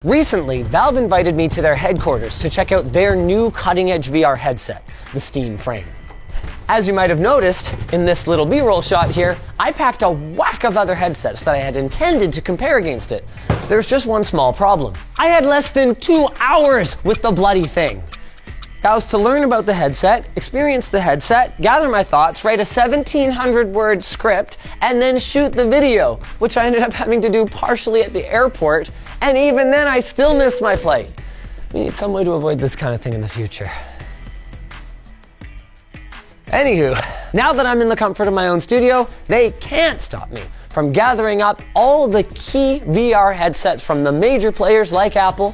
Recently, Valve invited me to their headquarters to check out their new cutting-edge VR headset, the Steam Frame. As you might have noticed in this little B-roll shot here, I packed a whack of other headsets that I had intended to compare against it. There's just one small problem. I had less than 2 hours with the bloody thing. I was to learn about the headset, experience the headset, gather my thoughts, write a 1,700-word script, and then shoot the video, which I ended up having to do partially at the airport, and even then I still missed my flight. We need some way to avoid this kind of thing in the future. Anywho, now that I'm in the comfort of my own studio, they can't stop me from gathering up all the key VR headsets from the major players like Apple.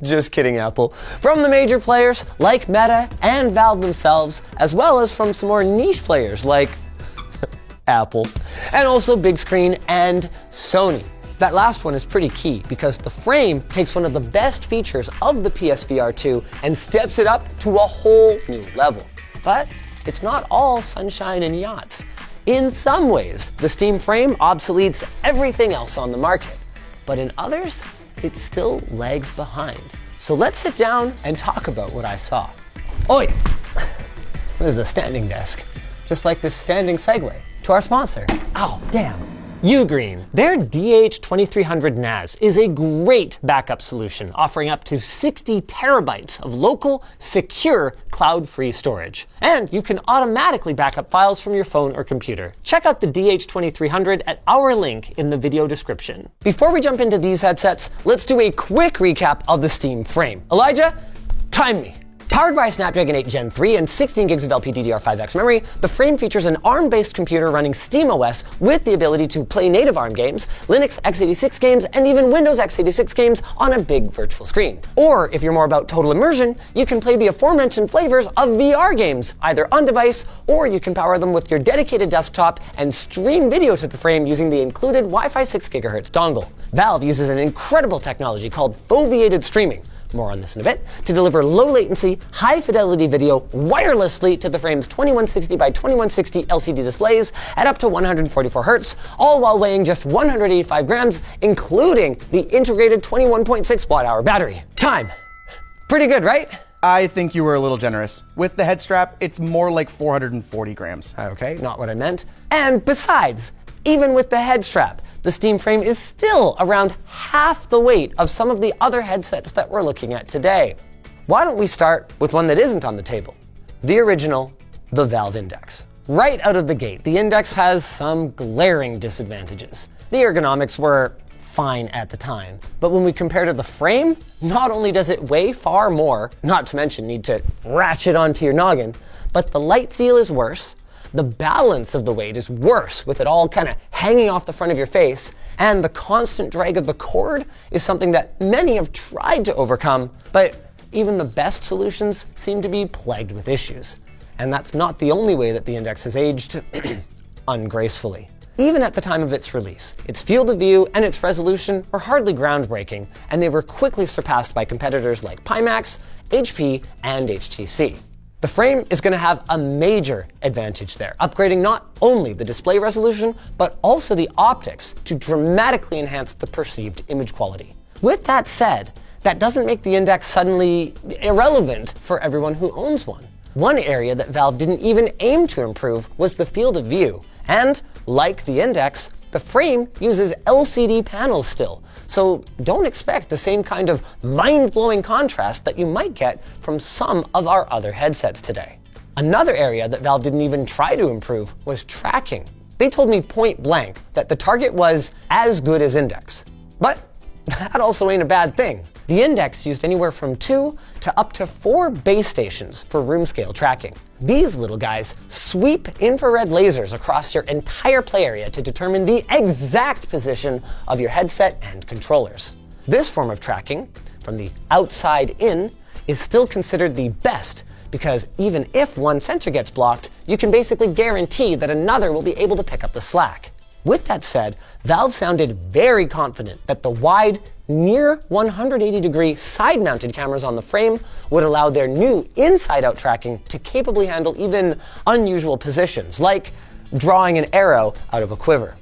Just kidding, Apple. From the major players like Meta and Valve themselves, as well as from some more niche players like Apple, and also Big Screen and Sony. That last one is pretty key because the frame takes one of the best features of the PSVR 2 and steps it up to a whole new level. But it's not all sunshine and yachts. In some ways, the Steam Frame obsoletes everything else on the market, but in others, it still lags behind. So let's sit down and talk about what I saw. Oi! There's a standing desk, just like this standing segue to our sponsor. Oh, damn. Ugreen. Their DH2300 NAS is a great backup solution, offering up to 60 terabytes of local, secure, cloud-free storage. And you can automatically back up files from your phone or computer. Check out the DH2300 at our link in the video description. Before we jump into these headsets, let's do a quick recap of the Steam Frame. Elijah, time me. Powered by Snapdragon 8 Gen 3 and 16 gigs of LPDDR5X memory, the frame features an ARM-based computer running SteamOS with the ability to play native ARM games, Linux x86 games, and even Windows x86 games on a big virtual screen. Or, if you're more about total immersion, you can play the aforementioned flavors of VR games, either on-device, or you can power them with your dedicated desktop and stream video to the frame using the included Wi-Fi 6 GHz dongle. Valve uses an incredible technology called foveated streaming, more on this in a bit, to deliver low-latency, high-fidelity video wirelessly to the frame's 2160 by 2160 LCD displays at up to 144 Hz, all while weighing just 185 grams, including the integrated 21.6 watt-hour battery. Time. Pretty good, right? I think you were a little generous. With the head strap, it's more like 440 grams. Okay, not what I meant. And besides, even with the head strap, the Steam Frame is still around half the weight of some of the other headsets that we're looking at today. Why don't we start with one that isn't on the table? The original, the Valve Index. Right out of the gate, the Index has some glaring disadvantages. The ergonomics were fine at the time, but when we compare to the frame, not only does it weigh far more, not to mention need to ratchet onto your noggin, but the light seal is worse. The balance of the weight is worse, with it all kind of hanging off the front of your face, and the constant drag of the cord is something that many have tried to overcome, but even the best solutions seem to be plagued with issues. And that's not the only way that the Index has aged ungracefully. Even at the time of its release, its field of view and its resolution were hardly groundbreaking, and they were quickly surpassed by competitors like Pimax, HP, and HTC. The frame is going to have a major advantage there, upgrading not only the display resolution, but also the optics to dramatically enhance the perceived image quality. With that said, that doesn't make the Index suddenly irrelevant for everyone who owns one. One area that Valve didn't even aim to improve was the field of view. And, like the Index, the frame uses LCD panels still, so don't expect the same kind of mind-blowing contrast that you might get from some of our other headsets today. Another area that Valve didn't even try to improve was tracking. They told me point blank that the target was as good as Index. But that also ain't a bad thing. The Index used anywhere from 2 to up to 4 base stations for room scale tracking. These little guys sweep infrared lasers across your entire play area to determine the exact position of your headset and controllers. This form of tracking, from the outside in, is still considered the best because even if one sensor gets blocked, you can basically guarantee that another will be able to pick up the slack. With that said, Valve sounded very confident that the wide, near 180-degree side-mounted cameras on the frame would allow their new inside-out tracking to capably handle even unusual positions, like drawing an arrow out of a quiver.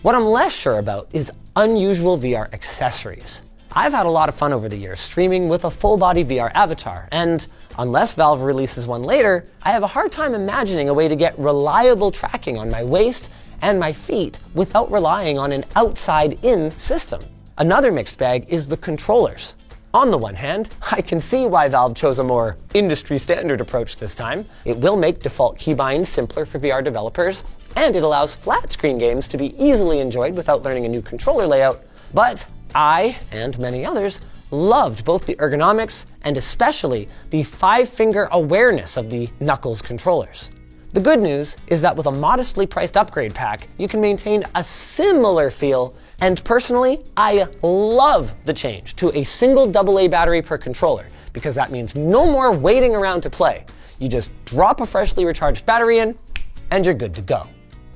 What I'm less sure about is unusual VR accessories. I've had a lot of fun over the years streaming with a full-body VR avatar, and unless Valve releases one later, I have a hard time imagining a way to get reliable tracking on my waist and my feet without relying on an outside-in system. Another mixed bag is the controllers. On the one hand, I can see why Valve chose a more industry-standard approach this time. It will make default keybinds simpler for VR developers, and it allows flat-screen games to be easily enjoyed without learning a new controller layout. But I, and many others, loved both the ergonomics and especially the 5-finger awareness of the Knuckles controllers. The good news is that with a modestly priced upgrade pack, you can maintain a similar feel, and personally, I love the change to a single AA battery per controller, because that means no more waiting around to play. You just drop a freshly recharged battery in, and you're good to go.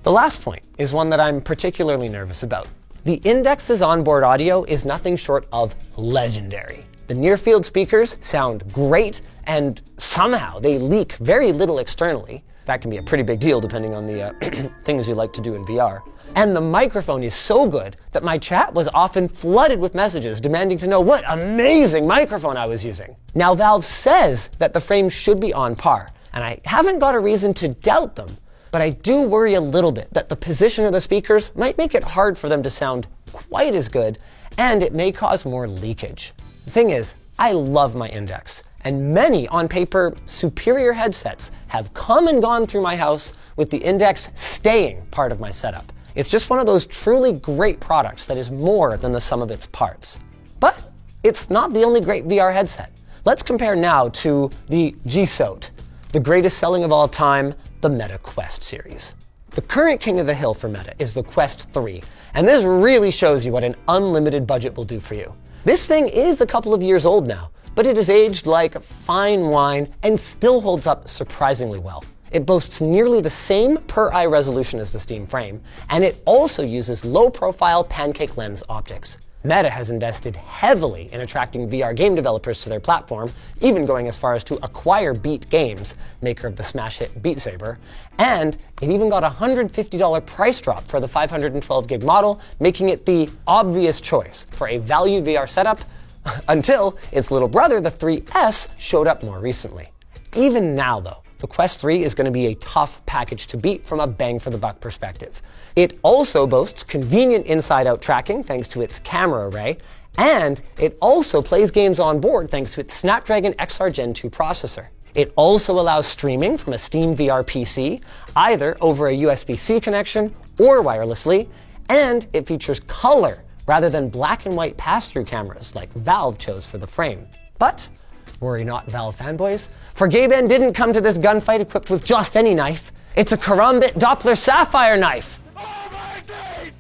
The last point is one that I'm particularly nervous about. The Index's onboard audio is nothing short of legendary. The near-field speakers sound great, and somehow they leak very little externally. That can be a pretty big deal depending on the things you like to do in VR. And the microphone is so good that my chat was often flooded with messages demanding to know what amazing microphone I was using. Now, Valve says that the frames should be on par, and I haven't got a reason to doubt them, but I do worry a little bit that the position of the speakers might make it hard for them to sound quite as good, and it may cause more leakage. The thing is, I love my Index, and many, on paper, superior headsets have come and gone through my house with the Index staying part of my setup. It's just one of those truly great products that is more than the sum of its parts. But it's not the only great VR headset. Let's compare now to the G-SOT, the greatest selling of all time, the Meta Quest series. The current king of the hill for Meta is the Quest 3, and this really shows you what an unlimited budget will do for you. This thing is a couple of years old now, but it is aged like fine wine and still holds up surprisingly well. It boasts nearly the same per-eye resolution as the Steam frame, and it also uses low-profile pancake lens optics. Meta has invested heavily in attracting VR game developers to their platform, even going as far as to acquire Beat Games, maker of the smash hit Beat Saber, and it even got a $150 price drop for the 512 gig model, making it the obvious choice for a value VR setup, until its little brother, the 3S, showed up more recently. Even now, though, the Quest 3 is going to be a tough package to beat from a bang-for-the-buck perspective. It also boasts convenient inside-out tracking thanks to its camera array, and it also plays games on board thanks to its Snapdragon XR Gen 2 processor. It also allows streaming from a Steam VR PC, either over a USB-C connection or wirelessly, and it features color rather than black and white pass-through cameras like Valve chose for the frame. But worry not, Valve fanboys, for Gaben didn't come to this gunfight equipped with just any knife. It's a Karambit Doppler Sapphire knife!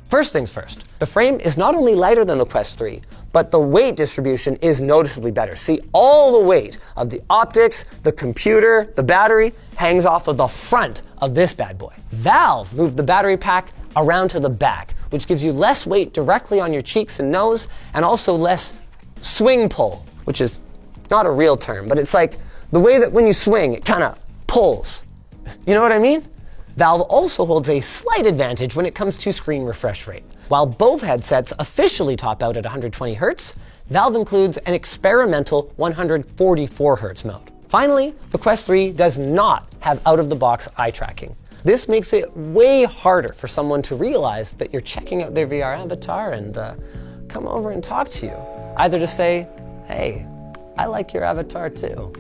First things first, the frame is not only lighter than the Quest 3, but the weight distribution is noticeably better. See, all the weight of the optics, the computer, the battery hangs off of the front of this bad boy. Valve moved the battery pack around to the back, which gives you less weight directly on your cheeks and nose, and also less swing pull, which is not a real term, but it's like the way that when you swing, it kind of pulls. You know what I mean? Valve also holds a slight advantage when it comes to screen refresh rate. While both headsets officially top out at 120 Hz, Valve includes an experimental 144 Hz mode. Finally, the Quest 3 does not have out-of-the-box eye tracking. This makes it way harder for someone to realize that you're checking out their VR avatar and come over and talk to you. Either to say, hey, I like your avatar too.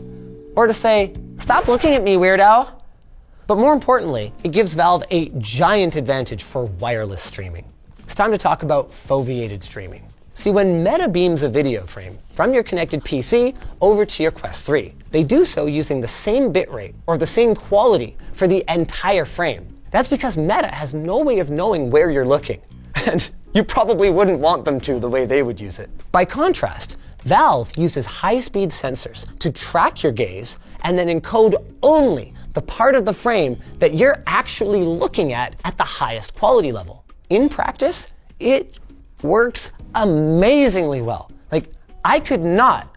Or to say, stop looking at me, weirdo. But more importantly, it gives Valve a giant advantage for wireless streaming. It's time to talk about foveated streaming. See, when Meta beams a video frame from your connected PC over to your Quest 3, they do so using the same bitrate or the same quality for the entire frame. That's because Meta has no way of knowing where you're looking. And you probably wouldn't want them to the way they would use it. By contrast, Valve uses high-speed sensors to track your gaze and then encode only the part of the frame that you're actually looking at the highest quality level. In practice, it works amazingly well. Like, I could not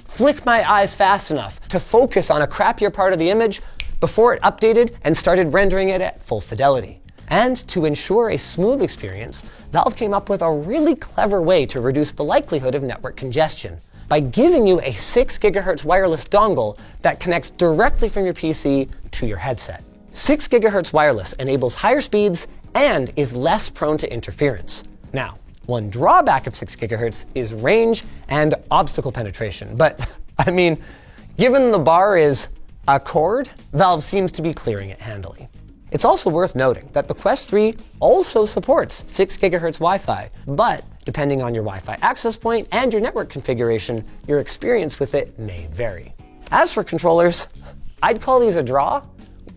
flick my eyes fast enough to focus on a crappier part of the image before it updated and started rendering it at full fidelity. And to ensure a smooth experience, Valve came up with a really clever way to reduce the likelihood of network congestion by giving you a 6 GHz wireless dongle that connects directly from your PC to your headset. 6 GHz wireless enables higher speeds and is less prone to interference. Now, one drawback of 6 GHz is range and obstacle penetration, but I mean, given the bar is a cord, Valve seems to be clearing it handily. It's also worth noting that the Quest 3 also supports 6 GHz Wi-Fi, but depending on your Wi-Fi access point and your network configuration, your experience with it may vary. As for controllers, I'd call these a draw,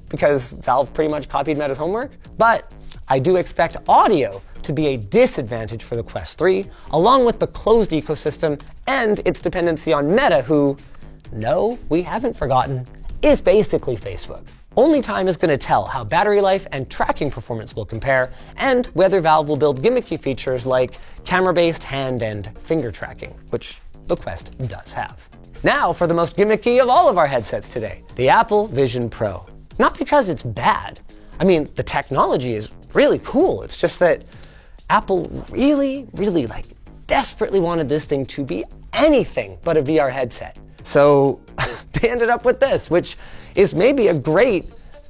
because Valve pretty much copied Meta's homework, but I do expect audio to be a disadvantage for the Quest 3, along with the closed ecosystem and its dependency on Meta, who, no, we haven't forgotten, is basically Facebook. Only time is going to tell how battery life and tracking performance will compare, and whether Valve will build gimmicky features like camera-based hand and finger tracking, which the Quest does have. Now for the most gimmicky of all of our headsets today, the Apple Vision Pro. Not because it's bad. I mean, the technology is really cool. It's just that Apple really desperately wanted this thing to be anything but a VR headset. So they ended up with this, which is maybe a great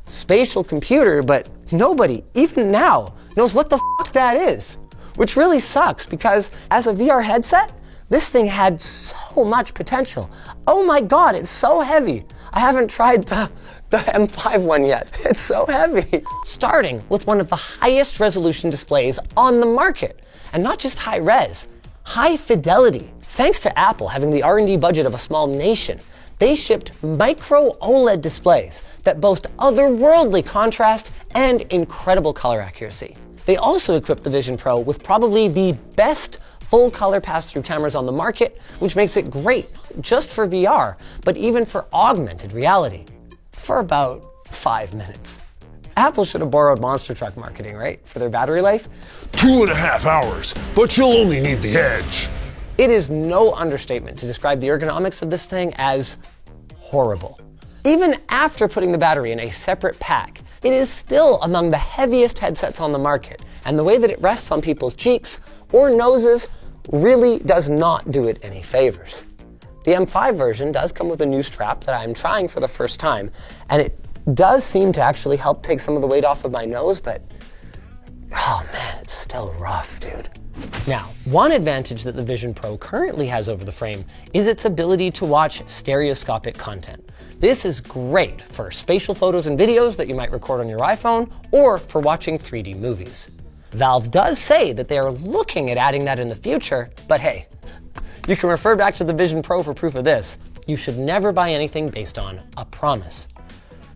spatial computer, but nobody, even now, knows what the fuck that is. Which really sucks, because as a VR headset, this thing had so much potential. Oh my God, it's so heavy. I haven't tried the M5 one yet. It's so heavy. Starting with one of the highest resolution displays on the market, and not just high res, high fidelity. Thanks to Apple having the R&D budget of a small nation, they shipped micro OLED displays that boast otherworldly contrast and incredible color accuracy. They also equipped the Vision Pro with probably the best full color pass-through cameras on the market, which makes it great, just for VR, but even for augmented reality, for about 5 minutes. Apple should have borrowed monster truck marketing, right, for their battery life? 2.5 hours, but you'll only need the edge. It is no understatement to describe the ergonomics of this thing as horrible. Even after putting the battery in a separate pack, it is still among the heaviest headsets on the market, and the way that it rests on people's cheeks or noses really does not do it any favors. The M5 version does come with a new strap that I'm trying for the first time, and it does seem to actually help take some of the weight off of my nose, but oh man, it's still rough, dude. Now, one advantage that the Vision Pro currently has over the frame is its ability to watch stereoscopic content. This is great for spatial photos and videos that you might record on your iPhone, or for watching 3D movies. Valve does say that they are looking at adding that in the future, but hey, you can refer back to the Vision Pro for proof of this. You should never buy anything based on a promise.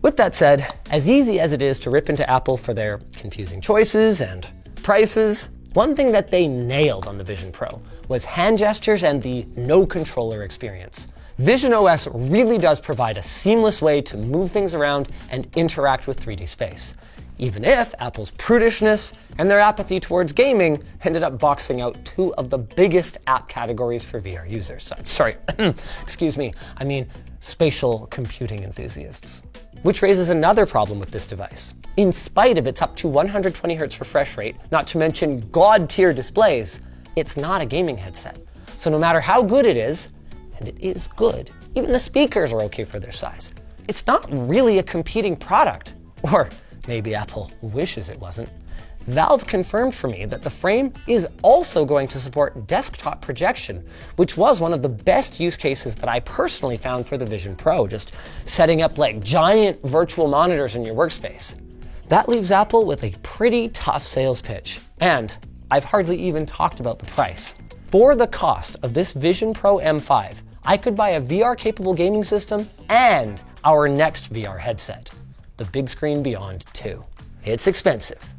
With that said, as easy as it is to rip into Apple for their confusing choices and prices, one thing that they nailed on the Vision Pro was hand gestures and the no controller experience. Vision OS really does provide a seamless way to move things around and interact with 3D space, even if Apple's prudishness and their apathy towards gaming ended up boxing out 2 of the biggest app categories for VR users. Sorry, excuse me, I mean spatial computing enthusiasts. Which raises another problem with this device. In spite of its up to 120 Hz refresh rate, not to mention god-tier displays, it's not a gaming headset. So no matter how good it is, and it is good, even the speakers are okay for their size, it's not really a competing product. Or maybe Apple wishes it wasn't. Valve confirmed for me that the frame is also going to support desktop projection, which was one of the best use cases that I personally found for the Vision Pro, just setting up like giant virtual monitors in your workspace. That leaves Apple with a pretty tough sales pitch. And I've hardly even talked about the price. For the cost of this Vision Pro M5, I could buy a VR-capable gaming system and our next VR headset, the Big Screen Beyond 2. It's expensive.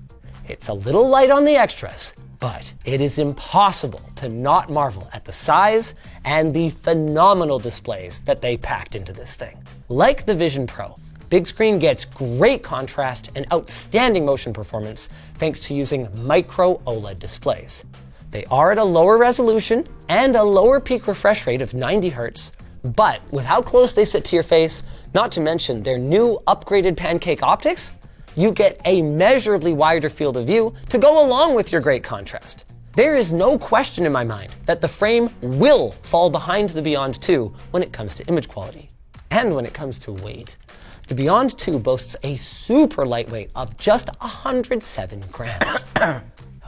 It's a little light on the extras, but it is impossible to not marvel at the size and the phenomenal displays that they packed into this thing. Like the Vision Pro, Big Screen gets great contrast and outstanding motion performance thanks to using micro OLED displays. They are at a lower resolution and a lower peak refresh rate of 90 Hz, but with how close they sit to your face, not to mention their new upgraded pancake optics, you get a measurably wider field of view to go along with your great contrast. There is no question in my mind that the frame will fall behind the Beyond 2 when it comes to image quality. And when it comes to weight. The Beyond 2 boasts a super lightweight of just 107 grams.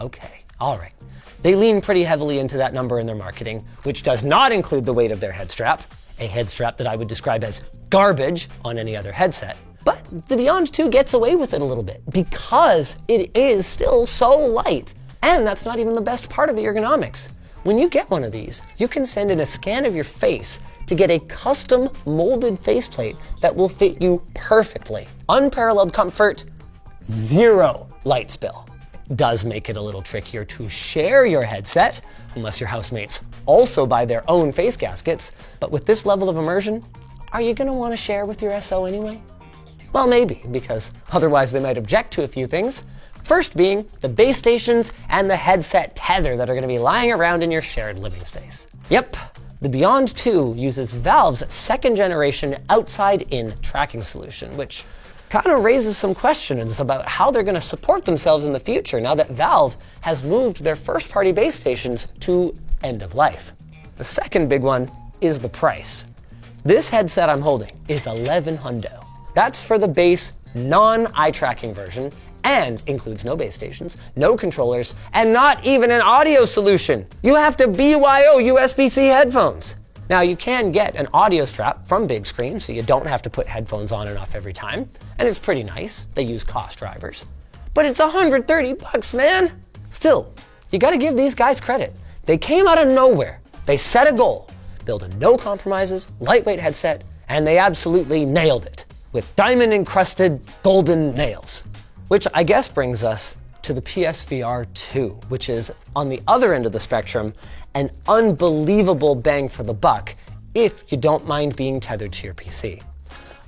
Okay, all right. They lean pretty heavily into that number in their marketing, which does not include the weight of their head strap, a head strap that I would describe as garbage on any other headset. But the Beyond 2 gets away with it a little bit because it is still so light. And that's not even the best part of the ergonomics. When you get one of these, you can send in a scan of your face to get a custom molded faceplate that will fit you perfectly. Unparalleled comfort, zero light spill. Does make it a little trickier to share your headset, unless your housemates also buy their own face gaskets. But with this level of immersion, are you gonna wanna share with your SO anyway? Well, maybe, because otherwise they might object to a few things. First being the base stations and the headset tether that are gonna be lying around in your shared living space. Yep, the Beyond 2 uses Valve's second generation outside-in tracking solution, which kind of raises some questions about how they're going to support themselves in the future now that Valve has moved their first-party base stations to end of life. The second big one is the price. This headset I'm holding is 11 hundo. That's for the base non-eye tracking version and includes no base stations, no controllers, and not even an audio solution. You have to BYO USB-C headphones. Now, you can get an audio strap from Big Screen, so you don't have to put headphones on and off every time, and it's pretty nice. They use cost drivers. But it's $130, man! Still, you gotta give these guys credit. They came out of nowhere. They set a goal, build a no compromises, lightweight headset, and they absolutely nailed it with diamond-encrusted golden nails. Which I guess brings us to the PSVR 2, which is, on the other end of the spectrum, an unbelievable bang for the buck if you don't mind being tethered to your PC.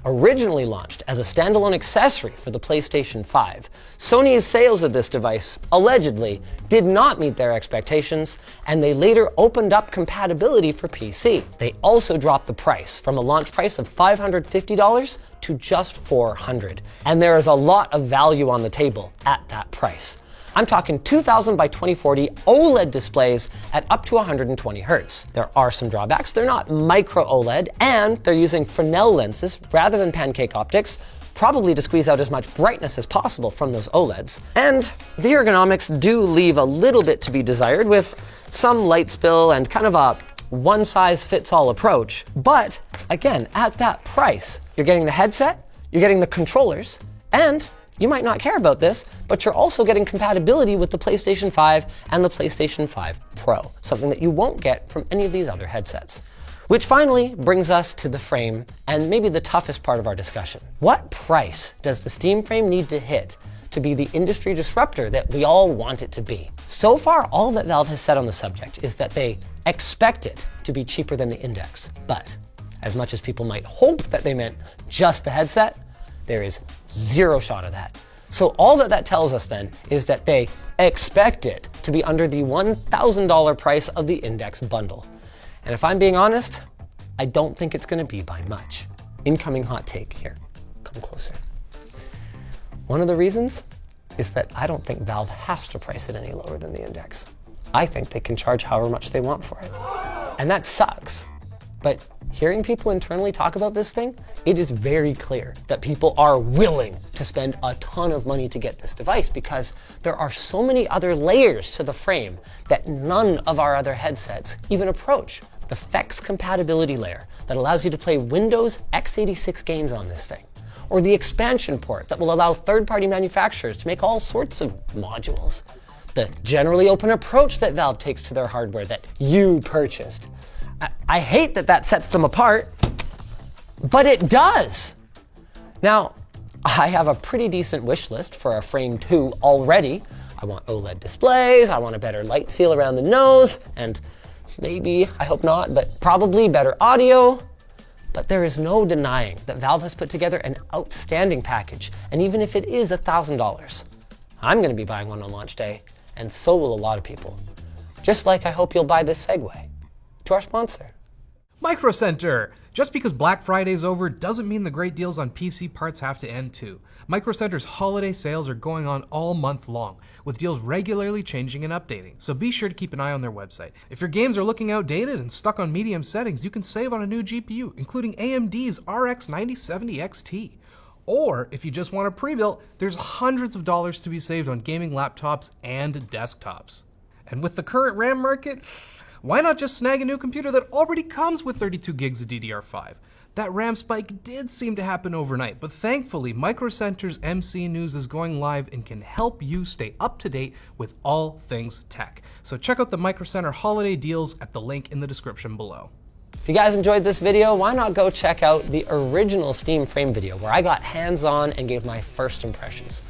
Originally launched as a standalone accessory for the PlayStation 5, Sony's sales of this device, allegedly, did not meet their expectations, and they later opened up compatibility for PC. They also dropped the price from a launch price of $550 to just $400, and there is a lot of value on the table at that price. I'm talking 2000 by 2040 OLED displays at up to 120 Hertz. There are some drawbacks. They're not micro OLED, and they're using Fresnel lenses rather than pancake optics, probably to squeeze out as much brightness as possible from those OLEDs. And the ergonomics do leave a little bit to be desired, with some light spill and kind of a one-size-fits-all approach. But again, at that price, you're getting the headset, you're getting the controllers, and you might not care about this, but you're also getting compatibility with the PlayStation 5 and the PlayStation 5 Pro, something that you won't get from any of these other headsets. Which finally brings us to the frame, and maybe the toughest part of our discussion. What price does the Steam frame need to hit to be the industry disruptor that we all want it to be? So far, all that Valve has said on the subject is that they expect it to be cheaper than the Index. But as much as people might hope that they meant just the headset, there is zero shot of that. So all that tells us then is that they expect it to be under the $1,000 price of the Index bundle. And if I'm being honest, I don't think it's gonna be by much. Incoming hot take here. Come closer. One of the reasons is that I don't think Valve has to price it any lower than the Index. I think they can charge however much they want for it. And that sucks. But hearing people internally talk about this thing, it is very clear that people are willing to spend a ton of money to get this device because there are so many other layers to the frame that none of our other headsets even approach. The FEX compatibility layer that allows you to play Windows x86 games on this thing, or the expansion port that will allow third-party manufacturers to make all sorts of modules. The generally open approach that Valve takes to their hardware that you purchased. I hate that sets them apart, but it does. Now, I have a pretty decent wish list for a Frame 2 already. I want OLED displays, I want a better light seal around the nose, and maybe, I hope not, but probably better audio. But there is no denying that Valve has put together an outstanding package, and even if it is $1,000, I'm gonna be buying one on launch day, and so will a lot of people. Just like I hope you'll buy this Segway. To our sponsor. Micro Center! Just because Black Friday's over doesn't mean the great deals on PC parts have to end too. Micro Center's holiday sales are going on all month long, with deals regularly changing and updating, so be sure to keep an eye on their website. If your games are looking outdated and stuck on medium settings, you can save on a new GPU, including AMD's RX 9070 XT. Or, if you just want a pre-built, there's hundreds of dollars to be saved on gaming laptops and desktops. And with the current RAM market, why not just snag a new computer that already comes with 32 gigs of DDR5? That RAM spike did seem to happen overnight, but thankfully Micro Center's MC News is going live and can help you stay up to date with all things tech. So check out the Micro Center holiday deals at the link in the description below. If you guys enjoyed this video, why not go check out the original Steam Frame video where I got hands-on and gave my first impressions.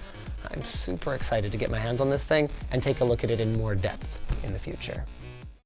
I'm super excited to get my hands on this thing and take a look at it in more depth in the future.